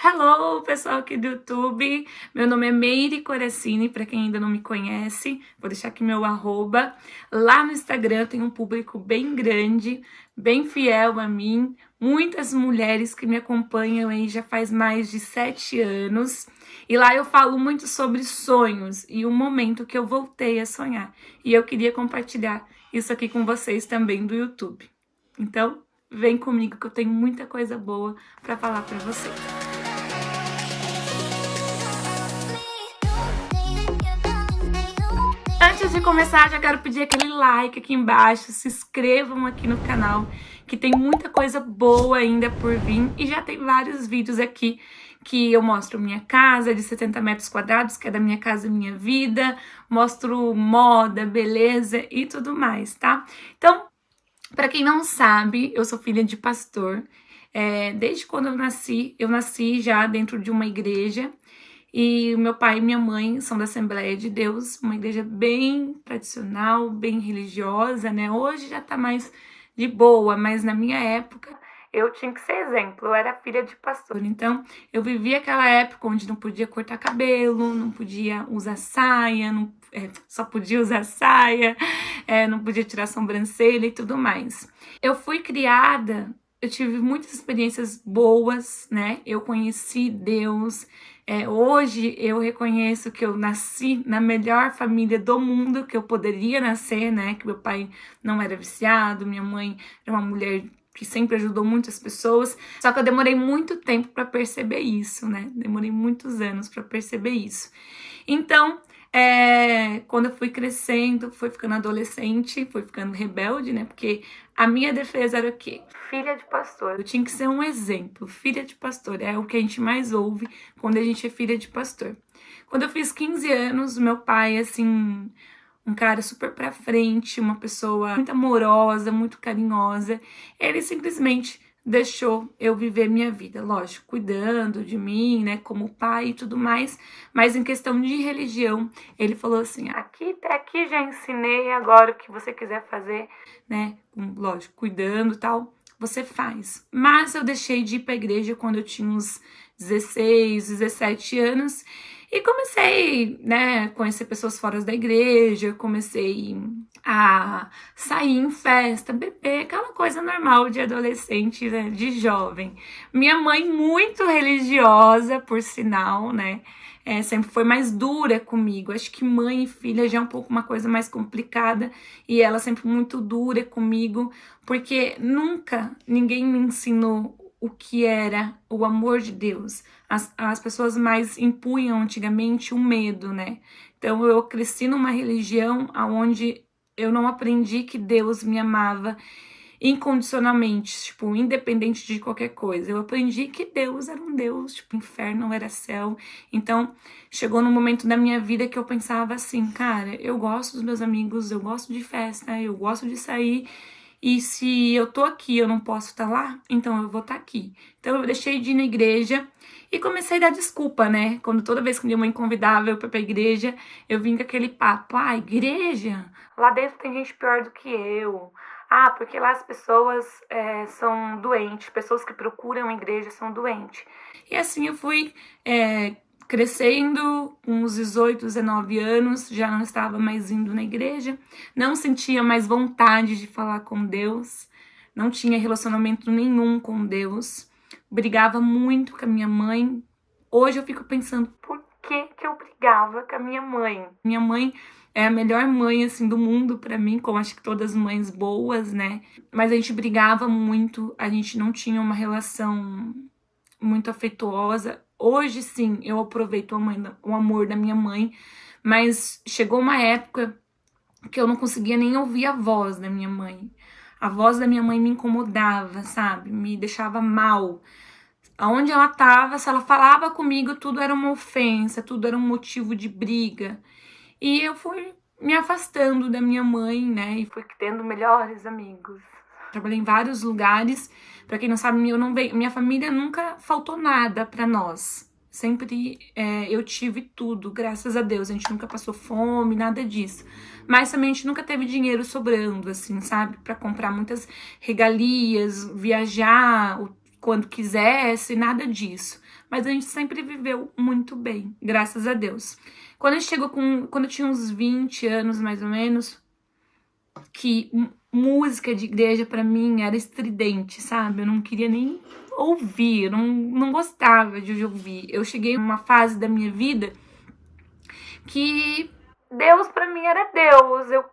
Hello, pessoal aqui do YouTube. Meu nome é Meire Coracini, para quem ainda não me conhece. Vou deixar aqui meu arroba. Lá no Instagram tem um público bem grande, bem fiel a mim. Muitas mulheres que me acompanham aí já faz mais de 7 anos. E lá eu falo muito sobre sonhos e o momento que eu voltei a sonhar. E eu queria compartilhar isso aqui com vocês também do YouTube. Então, vem comigo que eu tenho muita coisa boa para falar para vocês. Antes de começar, já quero pedir aquele like aqui embaixo, se inscrevam aqui no canal, que tem muita coisa boa ainda por vir, e já tem vários vídeos aqui que eu mostro minha casa de 70 metros quadrados, que é da minha casa Minha Vida, mostro moda, beleza e tudo mais, tá? Então, para quem não sabe, eu sou filha de pastor. Desde quando eu nasci já dentro de uma igreja. E meu pai e minha mãe são da Assembleia de Deus, uma igreja bem tradicional, bem religiosa, né? Hoje já tá mais de boa, mas na minha época eu tinha que ser exemplo, eu era filha de pastor. Então eu vivi aquela época onde não podia cortar cabelo, não podia usar saia, só podia usar saia, não podia tirar sobrancelha e tudo mais. Eu fui criada, eu tive muitas experiências boas, né? Eu conheci Deus. Hoje eu reconheço que eu nasci na melhor família do mundo que eu poderia nascer, né? Que meu pai não era viciado, minha mãe era uma mulher que sempre ajudou muitas pessoas. Só que eu demorei muito tempo para perceber isso, né? Demorei muitos anos para perceber isso. Então, quando eu fui crescendo, fui ficando adolescente, fui ficando rebelde, né? Porque a minha defesa era o quê? Filha de pastor. Eu tinha que ser um exemplo. Filha de pastor é o que a gente mais ouve quando a gente é filha de pastor. Quando eu fiz 15 anos, meu pai, assim, um cara super pra frente, uma pessoa muito amorosa, muito carinhosa, ele simplesmente deixou eu viver minha vida, lógico, cuidando de mim, né, como pai e tudo mais, mas em questão de religião, ele falou assim, até aqui já ensinei, agora o que você quiser fazer, né, lógico, cuidando e tal, você faz. Mas eu deixei de ir pra igreja quando eu tinha uns 16, 17 anos, e comecei, né, a conhecer pessoas fora da igreja, comecei a sair em festa, beber, aquela coisa normal de adolescente, né, de jovem. Minha mãe muito religiosa, por sinal, né, sempre foi mais dura comigo. Acho que mãe e filha já é um pouco uma coisa mais complicada, e ela sempre muito dura comigo, porque nunca ninguém me ensinou o que era o amor de Deus. As pessoas mais impunham antigamente o medo, né? Então eu cresci numa religião onde eu não aprendi que Deus me amava incondicionalmente, tipo, independente de qualquer coisa. Eu aprendi que Deus era um Deus, tipo, inferno era céu. Então, chegou num momento da minha vida que eu pensava assim, cara, eu gosto dos meus amigos, eu gosto de festa, eu gosto de sair, e se eu tô aqui, eu não posso estar lá, então eu vou estar aqui. Então eu deixei de ir na igreja e comecei a dar desculpa, né? Quando toda vez que minha mãe convidava eu pra igreja, eu vim com aquele papo, igreja? Lá dentro tem gente pior do que eu. Porque lá as pessoas são doentes, pessoas que procuram a igreja são doentes. E assim eu fui crescendo, com uns 18, 19 anos, já não estava mais indo na igreja, não sentia mais vontade de falar com Deus, não tinha relacionamento nenhum com Deus, brigava muito com a minha mãe. Hoje eu fico pensando, por que eu brigava com a minha mãe? Minha mãe é a melhor mãe, assim, do mundo pra mim, como acho que todas as mães boas, né? Mas a gente brigava muito, a gente não tinha uma relação muito afetuosa. Hoje, sim, eu aproveito o amor da minha mãe, mas chegou uma época que eu não conseguia nem ouvir a voz da minha mãe. A voz da minha mãe me incomodava, sabe? Me deixava mal. Aonde ela tava, se ela falava comigo, tudo era uma ofensa, tudo era um motivo de briga. E eu fui me afastando da minha mãe, né? E fui tendo melhores amigos. Trabalhei em vários lugares. Pra quem não sabe, minha família nunca faltou nada pra nós. Sempre eu tive tudo, graças a Deus. A gente nunca passou fome, nada disso. Mas também a gente nunca teve dinheiro sobrando, assim, sabe? Pra comprar muitas regalias, viajar, quando quisesse, nada disso. Mas a gente sempre viveu muito bem, graças a Deus. Quando eu tinha uns 20 anos, mais ou menos, que música de igreja pra mim era estridente, sabe? Eu não queria nem ouvir, eu não gostava de ouvir. Eu cheguei numa fase da minha vida que Deus pra mim era Deus.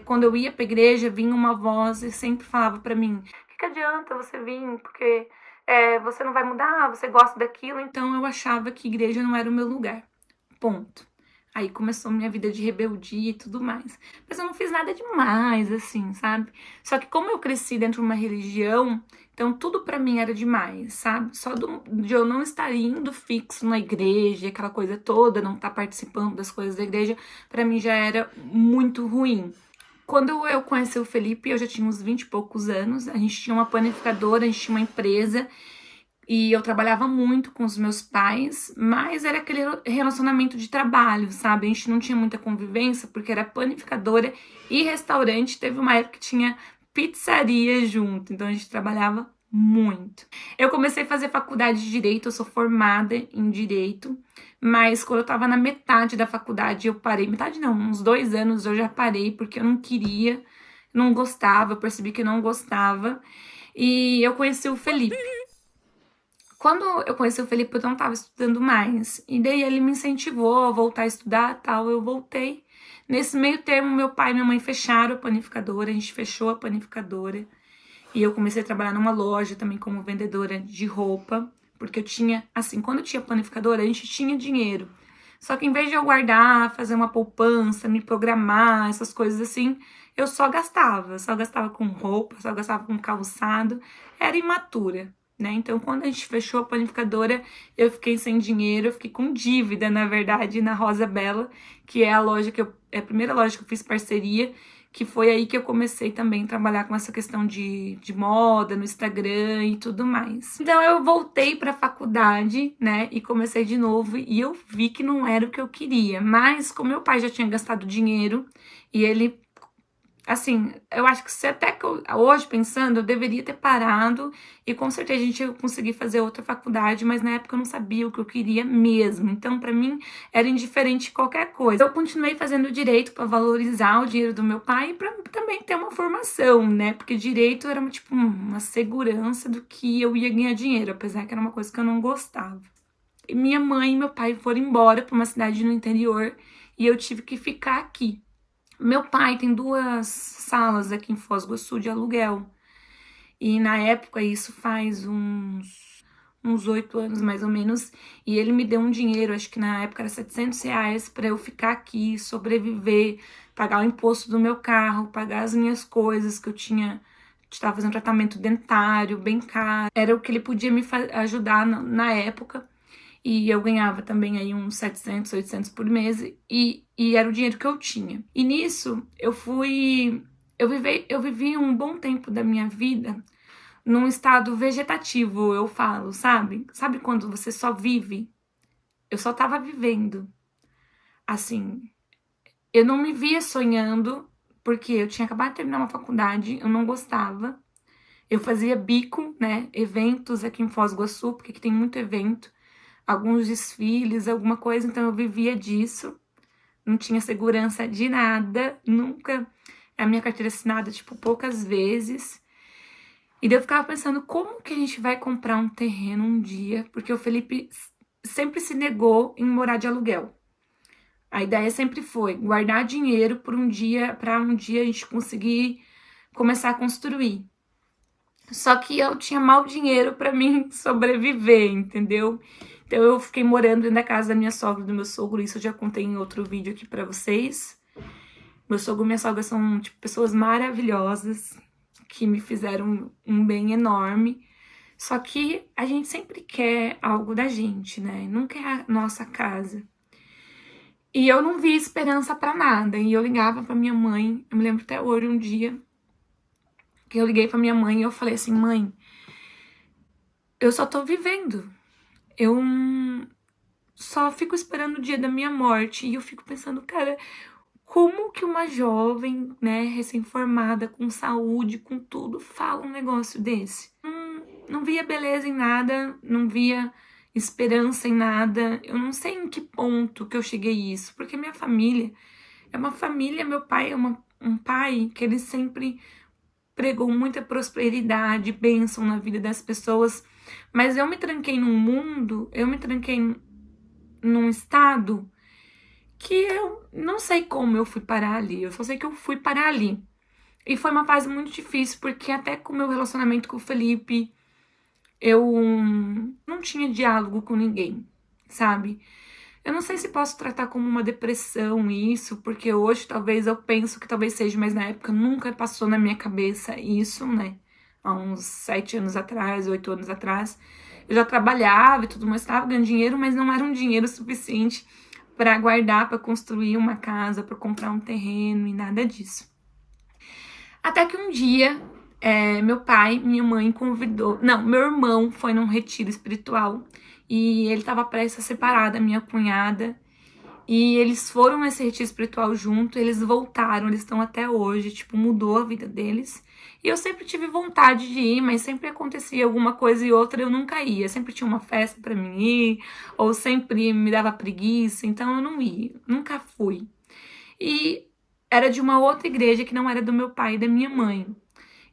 Quando eu ia pra igreja, vinha uma voz e sempre falava pra mim: que adianta você vir? Porque você não vai mudar, você gosta daquilo. Então eu achava que igreja não era o meu lugar. Ponto. Aí começou minha vida de rebeldia e tudo mais. Mas eu não fiz nada demais, assim, sabe? Só que como eu cresci dentro de uma religião, então tudo pra mim era demais, sabe? Só de eu não estar indo fixo na igreja, aquela coisa toda, não estar participando das coisas da igreja, pra mim já era muito ruim. Quando eu conheci o Felipe, eu já tinha uns 20 e poucos anos, a gente tinha uma panificadora, a gente tinha uma empresa, e eu trabalhava muito com os meus pais, mas era aquele relacionamento de trabalho, sabe? A gente não tinha muita convivência, porque era panificadora e restaurante. Teve uma época que tinha pizzaria junto, então a gente trabalhava muito. Eu comecei a fazer faculdade de Direito, eu sou formada em Direito, mas quando eu tava na metade da faculdade, eu parei. Metade não, uns 2 anos eu já parei, porque eu não queria, não gostava, eu percebi que eu não gostava. E eu conheci o Felipe. Quando eu conheci o Felipe, eu não estava estudando mais. E daí ele me incentivou a voltar a estudar, tal, eu voltei. Nesse meio termo, meu pai e minha mãe fecharam a panificadora, a gente fechou a panificadora. E eu comecei a trabalhar numa loja também como vendedora de roupa, porque eu tinha, assim, quando eu tinha panificadora, a gente tinha dinheiro. Só que em vez de eu guardar, fazer uma poupança, me programar, essas coisas assim, eu só gastava com roupa, só gastava com calçado, era imatura. Né? Então, quando a gente fechou a panificadora, eu fiquei sem dinheiro, eu fiquei com dívida, na verdade, na Rosa Bela, que é a primeira loja que eu fiz parceria, que foi aí que eu comecei também a trabalhar com essa questão de moda no Instagram e tudo mais. Então, eu voltei para a faculdade, né, e comecei de novo, e eu vi que não era o que eu queria, mas como meu pai já tinha gastado dinheiro, e ele... Assim, eu acho que se até que hoje, pensando, eu deveria ter parado e com certeza a gente ia conseguir fazer outra faculdade, mas na época eu não sabia o que eu queria mesmo. Então, pra mim, era indiferente qualquer coisa. Eu continuei fazendo direito pra valorizar o dinheiro do meu pai e pra também ter uma formação, né? Porque direito era tipo uma segurança do que eu ia ganhar dinheiro, apesar que era uma coisa que eu não gostava. E minha mãe e meu pai foram embora pra uma cidade no interior e eu tive que ficar aqui. Meu pai tem 2 salas aqui em Foz do Iguaçu de aluguel. E na época, isso faz uns 8 anos mais ou menos, e ele me deu um dinheiro, acho que na época era R$700, para eu ficar aqui, sobreviver, pagar o imposto do meu carro, pagar as minhas coisas que eu estava fazendo tratamento dentário, bem caro. Era o que ele podia me ajudar na época. E eu ganhava também aí uns 700, 800 por mês, e era o dinheiro que eu tinha. E nisso, eu vivi um bom tempo da minha vida num estado vegetativo, eu falo, sabe? Sabe quando você só vive? Eu só tava vivendo. Assim, eu não me via sonhando, porque eu tinha acabado de terminar uma faculdade, eu não gostava. Eu fazia bico, né, eventos aqui em Foz do Iguaçu, porque aqui tem muito evento. Alguns desfiles, alguma coisa, então eu vivia disso, não tinha segurança de nada, nunca, a minha carteira assinada, tipo, poucas vezes, e daí eu ficava pensando, como que a gente vai comprar um terreno um dia, porque o Felipe sempre se negou em morar de aluguel, a ideia sempre foi guardar dinheiro para um dia a gente conseguir começar a construir. Só que eu tinha mau dinheiro para mim sobreviver, entendeu? Então eu fiquei morando na casa da minha sogra e do meu sogro, isso eu já contei em outro vídeo aqui pra vocês. Meu sogro e minha sogra são, tipo, pessoas maravilhosas, que me fizeram um bem enorme. Só que a gente sempre quer algo da gente, né? Nunca é a nossa casa. E eu não vi esperança pra nada. E eu ligava pra minha mãe, eu me lembro até hoje, um dia, que eu liguei pra minha mãe e eu falei assim, mãe, eu só tô vivendo. Eu só fico esperando o dia da minha morte. E eu fico pensando, cara, como que uma jovem, né, recém-formada, com saúde, com tudo, fala um negócio desse? não via beleza em nada, não via esperança em nada. Eu não sei em que ponto que eu cheguei a isso, porque minha família é uma família, meu pai é um pai que ele sempre pregou muita prosperidade, bênção na vida das pessoas, mas eu me tranquei num mundo, eu me tranquei num estado que eu não sei como eu fui parar ali, eu só sei que eu fui parar ali. E foi uma fase muito difícil, porque até com o meu relacionamento com o Felipe, eu não tinha diálogo com ninguém, sabe? Eu não sei se posso tratar como uma depressão isso, porque hoje talvez eu penso que talvez seja, mas na época nunca passou na minha cabeça isso, né? Há uns 7 anos atrás, 8 anos atrás. Eu já trabalhava e tudo mais, estava ganhando dinheiro, mas não era um dinheiro suficiente para guardar, para construir uma casa, para comprar um terreno e nada disso. Até que um dia, meu pai, minha mãe convidou... Não, meu irmão foi num retiro espiritual e ele estava prestes a separar da minha cunhada. E eles foram nesse retiro espiritual junto, eles voltaram, eles estão até hoje, tipo, mudou a vida deles. E eu sempre tive vontade de ir, mas sempre acontecia alguma coisa e outra, eu nunca ia. Sempre tinha uma festa pra mim ir, ou sempre me dava preguiça, então eu não ia, nunca fui. E era de uma outra igreja que não era do meu pai e da minha mãe.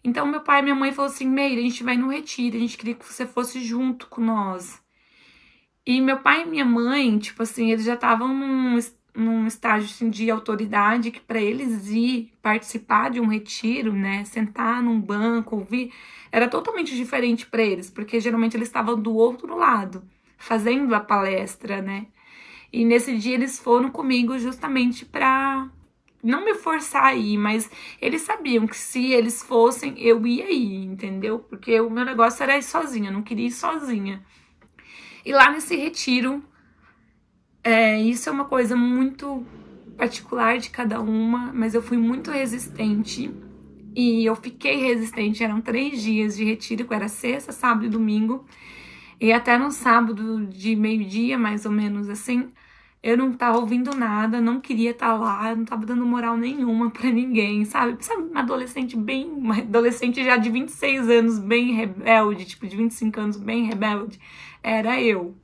Então meu pai e minha mãe falaram assim, Meire, a gente vai no retiro, a gente queria que você fosse junto com nós. E meu pai e minha mãe, tipo assim, eles já estavam num estágio assim, de autoridade que para eles ir participar de um retiro, né, sentar num banco, ouvir, era totalmente diferente para eles, porque geralmente eles estavam do outro lado, fazendo a palestra, né? E nesse dia eles foram comigo justamente para não me forçar a ir, mas eles sabiam que se eles fossem, eu ia ir, entendeu? Porque o meu negócio era ir sozinha, eu não queria ir sozinha. E lá nesse retiro, isso é uma coisa muito particular de cada uma, mas eu fui muito resistente. E eu fiquei resistente, eram 3 dias de retiro, que era sexta, sábado e domingo. E até no sábado de meio-dia, mais ou menos assim, eu não tava ouvindo nada, não queria estar lá, não tava dando moral nenhuma pra ninguém, sabe? Sabe, uma adolescente já de 26 anos, bem rebelde, tipo, de 25 anos, bem rebelde, era eu.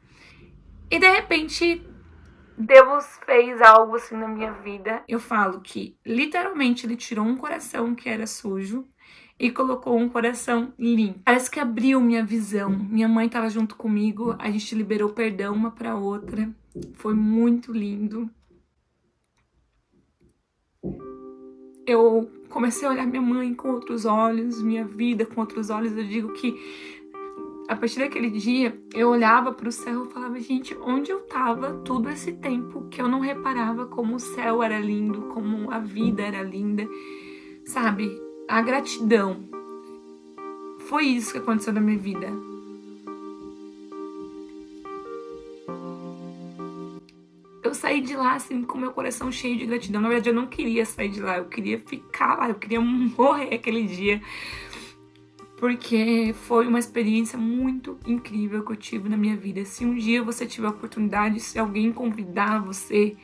E de repente, Deus fez algo assim na minha vida. Eu falo que, literalmente, ele tirou um coração que era sujo e colocou um coração limpo. Parece que abriu minha visão. Minha mãe estava junto comigo, a gente liberou perdão uma para outra. Foi muito lindo. Eu comecei a olhar minha mãe com outros olhos, minha vida com outros olhos. Eu digo que a partir daquele dia, eu olhava para o céu e falava, gente, onde eu tava todo esse tempo que eu não reparava como o céu era lindo, como a vida era linda, sabe? A gratidão. Foi isso que aconteceu na minha vida. Eu saí de lá, assim, com meu coração cheio de gratidão. Na verdade, eu não queria sair de lá, eu queria ficar lá, eu queria morrer aquele dia. Porque foi uma experiência muito incrível que eu tive na minha vida. Se um dia você tiver a oportunidade, se alguém convidar você,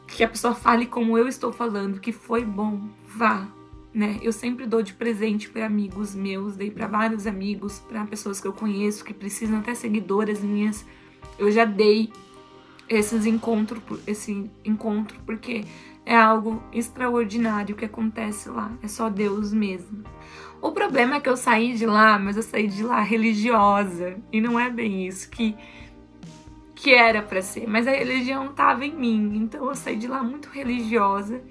que a pessoa fale como eu estou falando, que foi bom, vá, né? Eu sempre dou de presente para amigos meus, dei para vários amigos, para pessoas que eu conheço, que precisam, até seguidoras minhas. Eu já dei esse encontro, porque é algo extraordinário que acontece lá. É só Deus mesmo. O problema é que eu saí de lá, mas eu saí de lá religiosa. E não é bem isso que era pra ser. Mas a religião tava em mim. Então eu saí de lá muito religiosa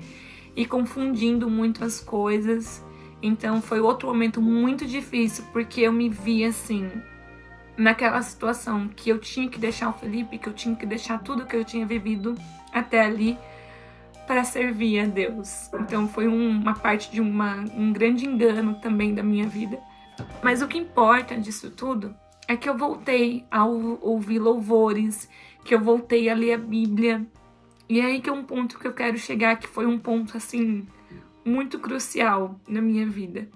e confundindo muito as coisas. Então foi outro momento muito difícil, porque eu me vi assim, naquela situação que eu tinha que deixar o Felipe, que eu tinha que deixar tudo que eu tinha vivido até ali para servir a Deus. Então foi uma parte de um grande engano também da minha vida. Mas o que importa disso tudo é que eu voltei a ouvir louvores, que eu voltei a ler a Bíblia. E é aí que é um ponto que eu quero chegar, que foi um ponto assim muito crucial na minha vida.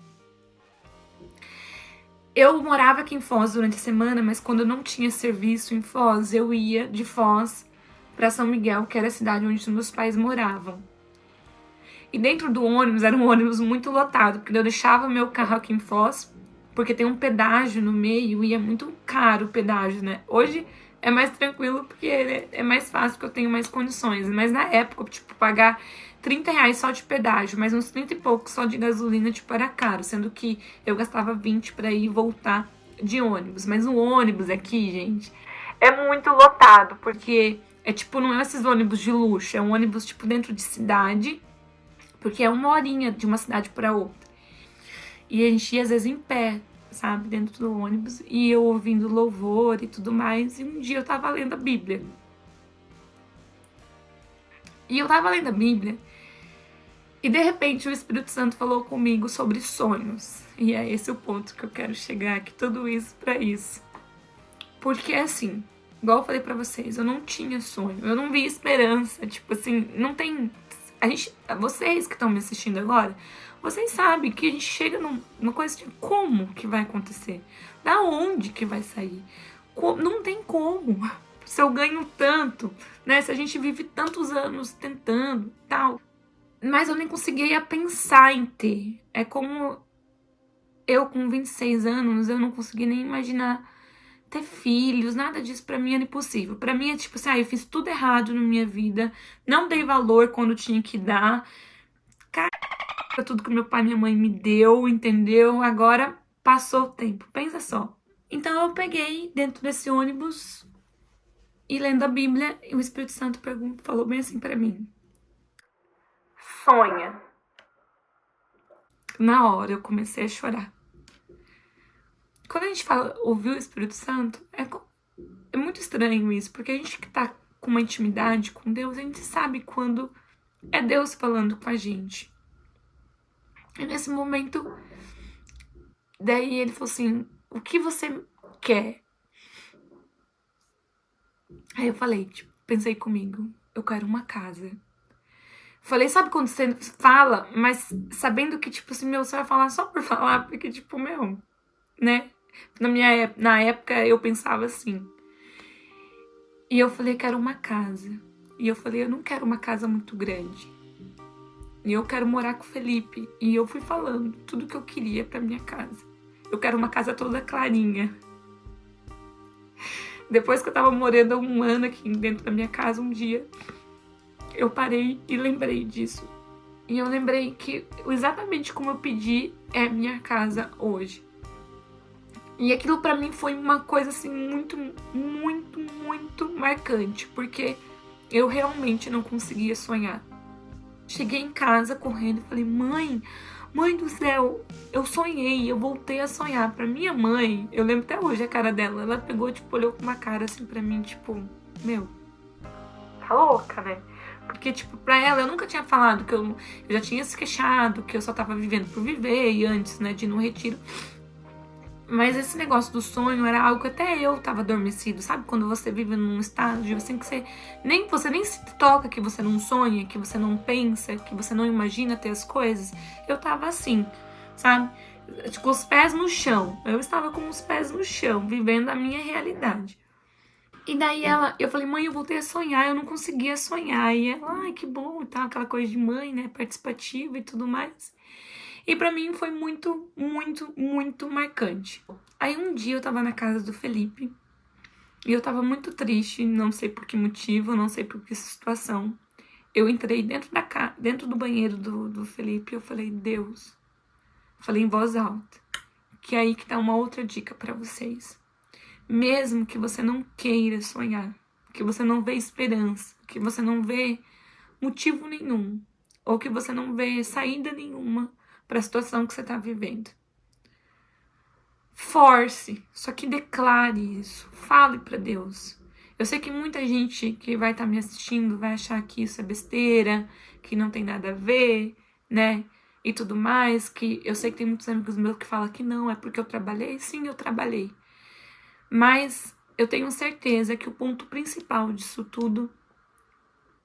Eu morava aqui em Foz durante a semana, mas quando eu não tinha serviço em Foz, eu ia de Foz para São Miguel, que era a cidade onde meus pais moravam. E dentro do ônibus, era um ônibus muito lotado, porque eu deixava meu carro aqui em Foz, porque tem um pedágio no meio e é muito caro o pedágio, né? Hoje é mais tranquilo porque é mais fácil, porque eu tenho mais condições. Mas na época, tipo, pagar R$ 30 só de pedágio, mas uns 30 e pouco só de gasolina, tipo, era caro. Sendo que eu gastava 20 pra ir e voltar de ônibus. Mas o ônibus aqui, gente, é muito lotado, porque é tipo, não é esses ônibus de luxo, é um ônibus, tipo, dentro de cidade, porque é 1 horinha de uma cidade pra outra. E a gente ia, às vezes, em pé, sabe, dentro do ônibus, e eu ouvindo louvor e tudo mais, e um dia eu tava lendo a Bíblia. E eu tava lendo a Bíblia, e de repente o Espírito Santo falou comigo sobre sonhos. E é esse o ponto que eu quero chegar aqui, tudo isso pra isso. Porque assim, igual eu falei pra vocês, eu não tinha sonho, eu não vi esperança, tipo assim, não tem... vocês que estão me assistindo agora, vocês sabem que a gente chega numa coisa de como que vai acontecer, da onde que vai sair, não tem como, se eu ganho tanto, né, se a gente vive tantos anos tentando, tal, mas eu nem conseguia pensar em ter, é como eu com 26 anos, eu não consegui nem imaginar ter filhos, nada disso pra mim era impossível. Pra mim é tipo assim, eu fiz tudo errado na minha vida, não dei valor quando tinha que dar, cara, tudo que meu pai e minha mãe me deu, entendeu? Agora passou o tempo, pensa só. Então eu peguei dentro desse ônibus e lendo a Bíblia, e o Espírito Santo falou bem assim pra mim: sonha. Na hora eu comecei a chorar. Quando a gente fala ouvir o Espírito Santo, é muito estranho isso, porque a gente que tá com uma intimidade com Deus, a gente sabe quando é Deus falando com a gente. E nesse momento, daí ele falou assim, o que você quer? Aí eu falei, tipo, pensei comigo, eu quero uma casa. Falei, sabe quando você fala, mas sabendo que, tipo assim, você vai falar só por falar, porque, tipo, né? Na época eu pensava assim. E eu falei, quero uma casa. E eu falei, eu não quero uma casa muito grande. E eu quero morar com o Felipe. E eu fui falando tudo que eu queria pra minha casa. Eu quero uma casa toda clarinha. Depois que eu tava morando há 1 ano aqui dentro da minha casa, um dia, eu parei e lembrei disso. E eu lembrei que exatamente como eu pedi é minha casa hoje. E aquilo pra mim foi uma coisa assim muito, muito, muito marcante, porque eu realmente não conseguia sonhar. Cheguei em casa correndo e falei, mãe do céu, eu sonhei, eu voltei a sonhar. Pra minha mãe, eu lembro até hoje a cara dela, ela pegou, tipo, olhou com uma cara assim pra mim, tipo, tá louca, né? Porque, tipo, pra ela, eu nunca tinha falado que eu já tinha se queixado, que eu só tava vivendo por viver, e antes, né, de ir no retiro. Mas esse negócio do sonho era algo que até eu tava adormecido, sabe? Quando você vive num estágio assim que você nem se toca, que você não sonha, que você não pensa, que você não imagina ter as coisas. Eu tava assim, sabe? Com os pés no chão. Eu estava com os pés no chão, vivendo a minha realidade. E daí eu falei, mãe, eu voltei a sonhar, eu não conseguia sonhar. E ela, ai, que bom, e tal, aquela coisa de mãe, né, participativa e tudo mais. E pra mim foi muito, muito, muito marcante. Aí um dia eu tava na casa do Felipe e eu tava muito triste, não sei por que motivo, não sei por que situação. Eu entrei dentro do banheiro do Felipe e eu falei, Deus, falei em voz alta, que é aí que tá uma outra dica pra vocês. Mesmo que você não queira sonhar, que você não vê esperança, que você não vê motivo nenhum, ou que você não vê saída nenhuma para a situação que você está vivendo. Force, só que declare isso, fale para Deus. Eu sei que muita gente que vai estar me assistindo vai achar que isso é besteira, que não tem nada a ver, né? E tudo mais, que eu sei que tem muitos amigos meus que falam que não, é porque eu trabalhei. Sim, eu trabalhei. Mas eu tenho certeza que o ponto principal disso tudo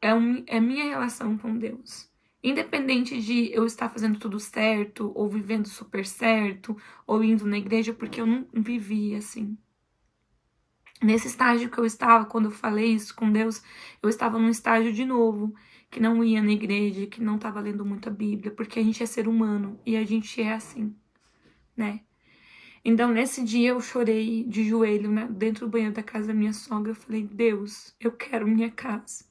é minha relação com Deus. Independente de eu estar fazendo tudo certo, ou vivendo super certo, ou indo na igreja, porque eu não vivi assim. Nesse estágio que eu estava, quando eu falei isso com Deus, eu estava num estágio de novo, que não ia na igreja, que não estava lendo muito a Bíblia, porque a gente é ser humano, e a gente é assim, né? Então, nesse dia, eu chorei de joelho, né, dentro do banheiro da casa da minha sogra. Eu falei, Deus, eu quero minha casa.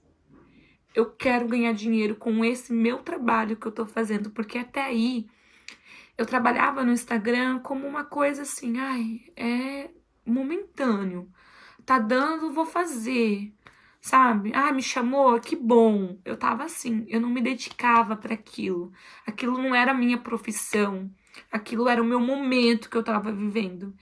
Eu quero ganhar dinheiro com esse meu trabalho que eu tô fazendo. Porque até aí, eu trabalhava no Instagram como uma coisa assim, ai, é momentâneo. Tá dando, vou fazer, sabe? Ah, me chamou, que bom. Eu tava assim, eu não me dedicava para aquilo. Aquilo não era a minha profissão. Aquilo era o meu momento que eu tava vivendo.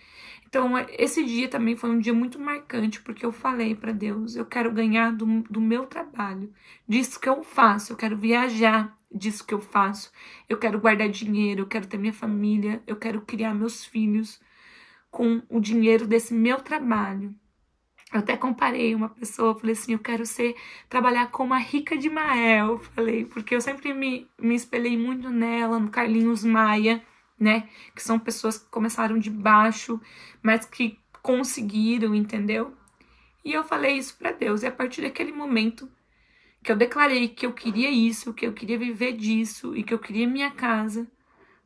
Então, esse dia também foi um dia muito marcante, porque eu falei para Deus, eu quero ganhar do meu trabalho, disso que eu faço, eu quero viajar disso que eu faço, eu quero guardar dinheiro, eu quero ter minha família, eu quero criar meus filhos com o dinheiro desse meu trabalho. Eu até comparei uma pessoa, falei assim, eu quero trabalhar como a Rica de Mael, falei, porque eu sempre me espelhei muito nela, no Carlinhos Maia, né, que são pessoas que começaram de baixo, mas que conseguiram, entendeu? E eu falei isso pra Deus, e a partir daquele momento que eu declarei que eu queria isso, que eu queria viver disso, e que eu queria minha casa,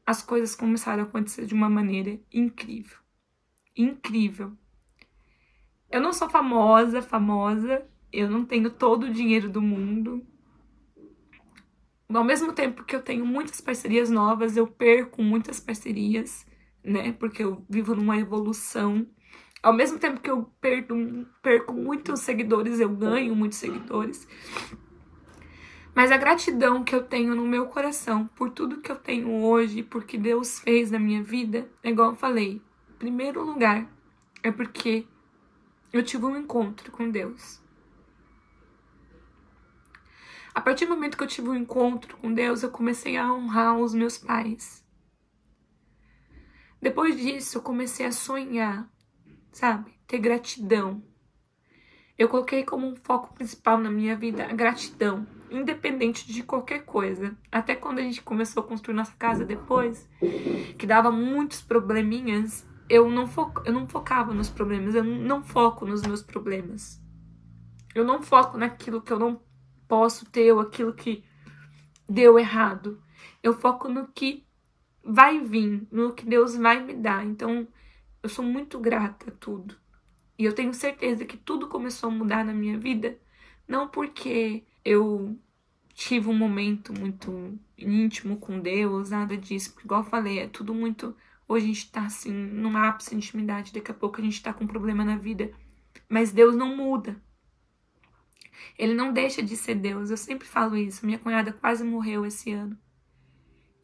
as coisas começaram a acontecer de uma maneira incrível, incrível. Eu não sou famosa, eu não tenho todo o dinheiro do mundo. Ao mesmo tempo que eu tenho muitas parcerias novas, eu perco muitas parcerias, né? Porque eu vivo numa evolução. Ao mesmo tempo que eu perco muitos seguidores, eu ganho muitos seguidores. Mas a gratidão que eu tenho no meu coração por tudo que eu tenho hoje, por que Deus fez na minha vida, é igual eu falei. Em primeiro lugar, é porque eu tive um encontro com Deus. A partir do momento que eu tive um encontro com Deus, eu comecei a honrar os meus pais. Depois disso, eu comecei a sonhar, sabe? Ter gratidão. Eu coloquei como um foco principal na minha vida a gratidão, independente de qualquer coisa. Até quando a gente começou a construir nossa casa depois, que dava muitos probleminhas, eu não focava nos problemas, eu não foco nos meus problemas. Eu não foco naquilo que eu não posso ter ou aquilo que deu errado. Eu foco no que vai vir, no que Deus vai me dar. Então, eu sou muito grata a tudo. E eu tenho certeza que tudo começou a mudar na minha vida, não porque eu tive um momento muito íntimo com Deus, nada disso. Porque, igual eu falei, é tudo muito... Hoje a gente tá, assim, num ápice de intimidade, daqui a pouco a gente tá com um problema na vida. Mas Deus não muda. Ele não deixa de ser Deus. Eu sempre falo isso. Minha cunhada quase morreu esse ano.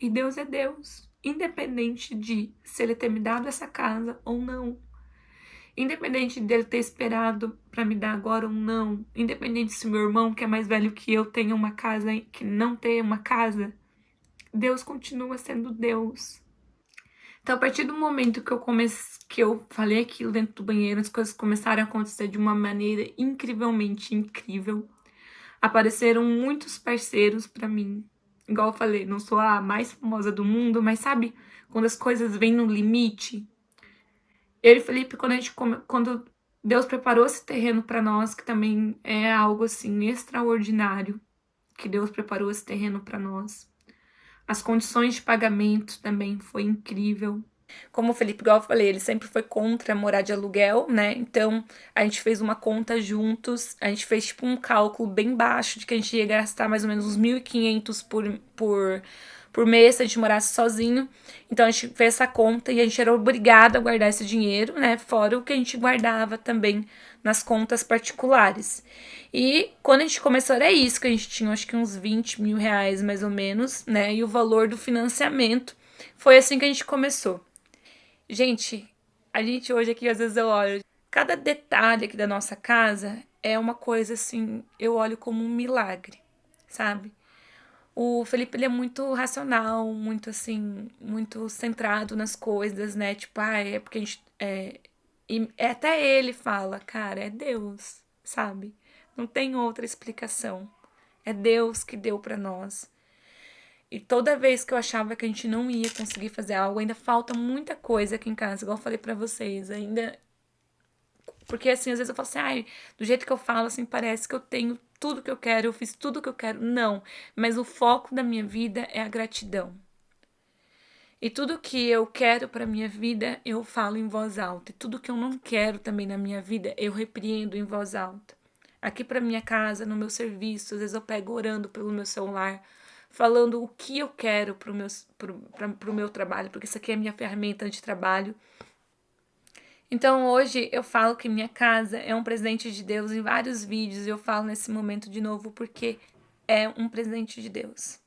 E Deus é Deus. Independente de se Ele ter me dado essa casa ou não. Independente dele ter esperado para me dar agora ou não. Independente se meu irmão, que é mais velho que eu, tenha uma casa que não tenha uma casa. Deus continua sendo Deus. Então, a partir do momento que eu falei aquilo dentro do banheiro, as coisas começaram a acontecer de uma maneira incrivelmente incrível. Apareceram muitos parceiros pra mim. Igual eu falei, não sou a mais famosa do mundo, mas sabe quando as coisas vêm no limite? Eu e Felipe, quando Deus preparou esse terreno pra nós, que também é algo assim extraordinário, que Deus preparou esse terreno pra nós. As condições de pagamento também foi incrível. Como o Felipe, igual eu falei, ele sempre foi contra morar de aluguel, né? Então, a gente fez uma conta juntos, a gente fez tipo um cálculo bem baixo de que a gente ia gastar mais ou menos uns 1.500 por mês se a gente morasse sozinho. Então, a gente fez essa conta e a gente era obrigado a guardar esse dinheiro, né? Fora o que a gente guardava também nas contas particulares. E quando a gente começou era isso, que a gente tinha acho que uns 20 mil reais mais ou menos, né? E o valor do financiamento. Foi assim que a gente começou. Gente, a gente hoje aqui, às vezes eu olho, cada detalhe aqui da nossa casa é uma coisa assim, eu olho como um milagre, sabe? O Felipe, ele é muito racional, muito assim, muito centrado nas coisas, né? Tipo, é porque a gente... E até ele fala, cara, é Deus, sabe? Não tem outra explicação. É Deus que deu pra nós. E toda vez que eu achava que a gente não ia conseguir fazer algo, ainda falta muita coisa aqui em casa, igual eu falei pra vocês, ainda... Porque, assim, às vezes eu falo assim, ai, do jeito que eu falo, assim, parece que eu tenho tudo que eu quero, eu fiz tudo que eu quero. Não, mas o foco da minha vida é a gratidão. E tudo que eu quero para minha vida, eu falo em voz alta. E tudo que eu não quero também na minha vida, eu repreendo em voz alta. Aqui para minha casa, no meu serviço, às vezes eu pego orando pelo meu celular, falando o que eu quero pro meu trabalho, porque isso aqui é minha ferramenta de trabalho. Então hoje eu falo que minha casa é um presente de Deus em vários vídeos, e eu falo nesse momento de novo porque é um presente de Deus.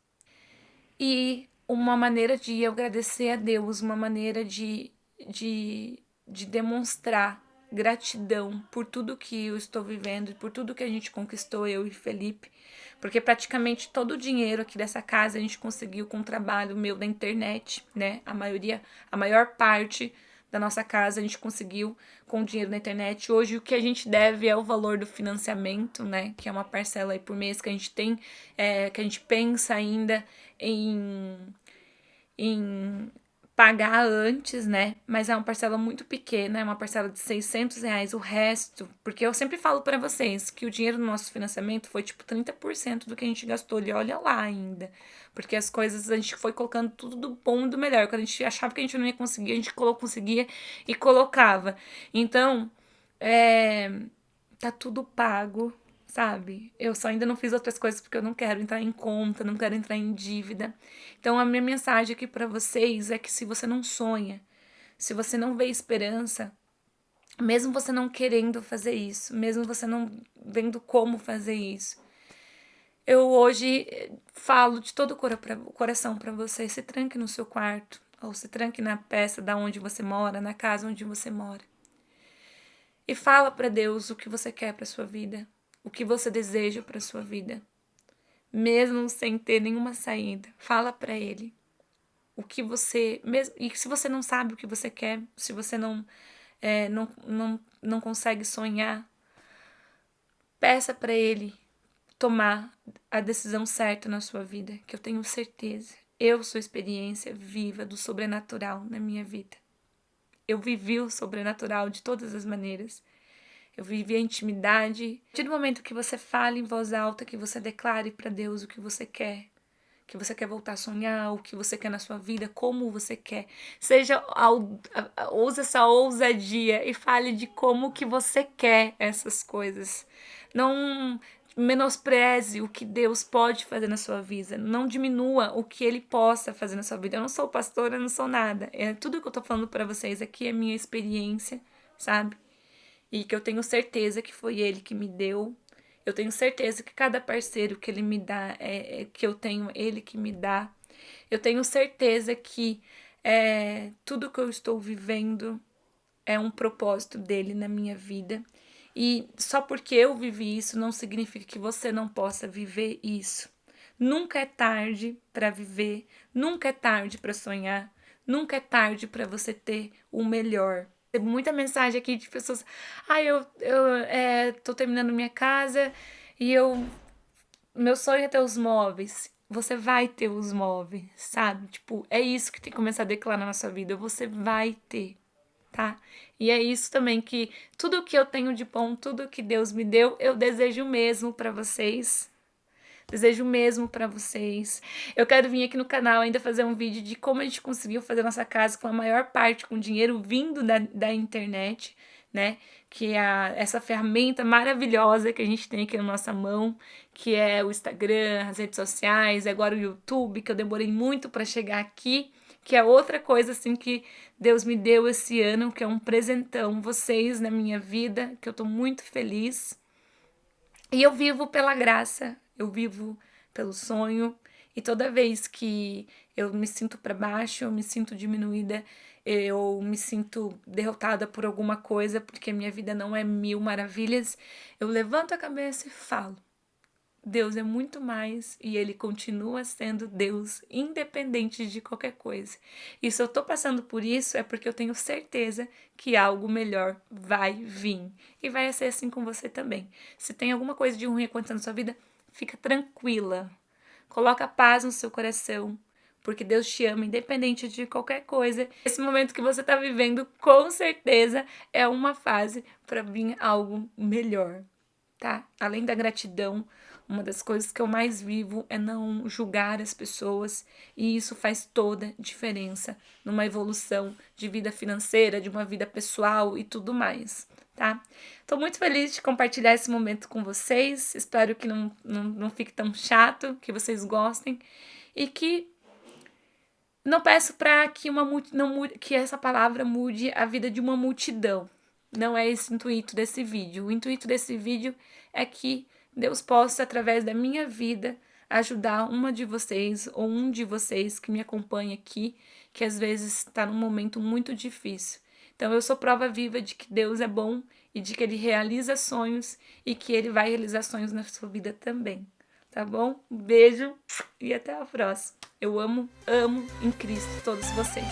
E uma maneira de eu agradecer a Deus, uma maneira de demonstrar gratidão por tudo que eu estou vivendo, por tudo que a gente conquistou, eu e Felipe, porque praticamente todo o dinheiro aqui dessa casa a gente conseguiu com o trabalho meu da internet, né? A maior parte da nossa casa a gente conseguiu com o dinheiro da internet. Hoje o que a gente deve é o valor do financiamento, né? Que é uma parcela aí por mês que a gente tem, que a gente pensa ainda em pagar antes, né? Mas é uma parcela muito pequena, é uma parcela de R$ 600. O resto, porque eu sempre falo para vocês que o dinheiro do nosso financiamento foi tipo 30% do que a gente gastou. E olha lá ainda. Porque as coisas a gente foi colocando tudo do bom e do melhor. Quando a gente achava que a gente não ia conseguir, a gente conseguia e colocava. Então, tá tudo pago, sabe? Eu só ainda não fiz outras coisas porque eu não quero entrar em conta, não quero entrar em dívida. Então a minha mensagem aqui para vocês é que se você não sonha, se você não vê esperança, mesmo você não querendo fazer isso, mesmo você não vendo como fazer isso, eu hoje falo de todo o coração para você, se tranque no seu quarto, ou se tranque na peça da onde você mora, na casa onde você mora. E fala para Deus o que você quer para sua vida, o que você deseja para sua vida, mesmo sem ter nenhuma saída. Fala para Ele o que você mesmo, e se você não sabe o que você quer, se você não consegue sonhar, peça para Ele tomar a decisão certa na sua vida, que eu tenho certeza. Eu sou experiência viva do sobrenatural na minha vida. Eu vivi o sobrenatural de todas as maneiras. Eu vivi a intimidade. A partir do momento que você fala em voz alta, que você declare para Deus o que você quer voltar a sonhar, o que você quer na sua vida, como você quer. Use essa ousadia e fale de como que você quer essas coisas. Não menospreze o que Deus pode fazer na sua vida. Não diminua o que Ele possa fazer na sua vida. Eu não sou pastora, eu não sou nada. Tudo que eu tô falando para vocês aqui é minha experiência, sabe? E que eu tenho certeza que foi Ele que me deu. Eu tenho certeza que cada parceiro que Ele me dá, que eu tenho, Ele que me dá. Eu tenho certeza que tudo que eu estou vivendo é um propósito dele na minha vida. E só porque eu vivi isso não significa que você não possa viver isso. Nunca é tarde para viver, nunca é tarde para sonhar, nunca é tarde para você ter o melhor. Tem muita mensagem aqui de pessoas, eu tô terminando minha casa e meu sonho é ter os móveis. Você vai ter os móveis, sabe? Tipo, é isso que tem que começar a declarar na sua vida. Você vai ter, tá? E é isso também que tudo que eu tenho de bom, tudo que Deus me deu, eu desejo mesmo para vocês. Desejo mesmo para vocês. Eu quero vir aqui no canal ainda fazer um vídeo de como a gente conseguiu fazer nossa casa com a maior parte com dinheiro vindo da internet, né? Que é essa ferramenta maravilhosa que a gente tem aqui na nossa mão, que é o Instagram, as redes sociais, agora o YouTube, que eu demorei muito para chegar aqui, que é outra coisa assim que Deus me deu esse ano, que é um presentão, vocês na minha vida, que eu tô muito feliz. E eu vivo pela graça, eu vivo pelo sonho, e toda vez que eu me sinto para baixo, eu me sinto diminuída, eu me sinto derrotada por alguma coisa, porque minha vida não é mil maravilhas, eu levanto a cabeça e falo: Deus é muito mais e Ele continua sendo Deus, independente de qualquer coisa. E se eu tô passando por isso, é porque eu tenho certeza que algo melhor vai vir. E vai ser assim com você também. Se tem alguma coisa de ruim acontecendo na sua vida, fica tranquila. Coloca paz no seu coração, porque Deus te ama, independente de qualquer coisa. Esse momento que você tá vivendo, com certeza, é uma fase para vir algo melhor, tá? Além da gratidão, Uma das coisas que eu mais vivo é não julgar as pessoas, e isso faz toda diferença numa evolução de vida financeira, de uma vida pessoal e tudo mais, tá? Tô muito feliz de compartilhar esse momento com vocês, espero que não fique tão chato, que vocês gostem, e que não peço para que que essa palavra mude a vida de uma multidão. Não é esse o intuito desse vídeo. O intuito desse vídeo é que Deus possa, através da minha vida, ajudar uma de vocês ou um de vocês que me acompanha aqui, que às vezes está num momento muito difícil. Então eu sou prova viva de que Deus é bom e de que Ele realiza sonhos e que Ele vai realizar sonhos na sua vida também. Tá bom? Um beijo e até a próxima. Eu amo em Cristo todos vocês.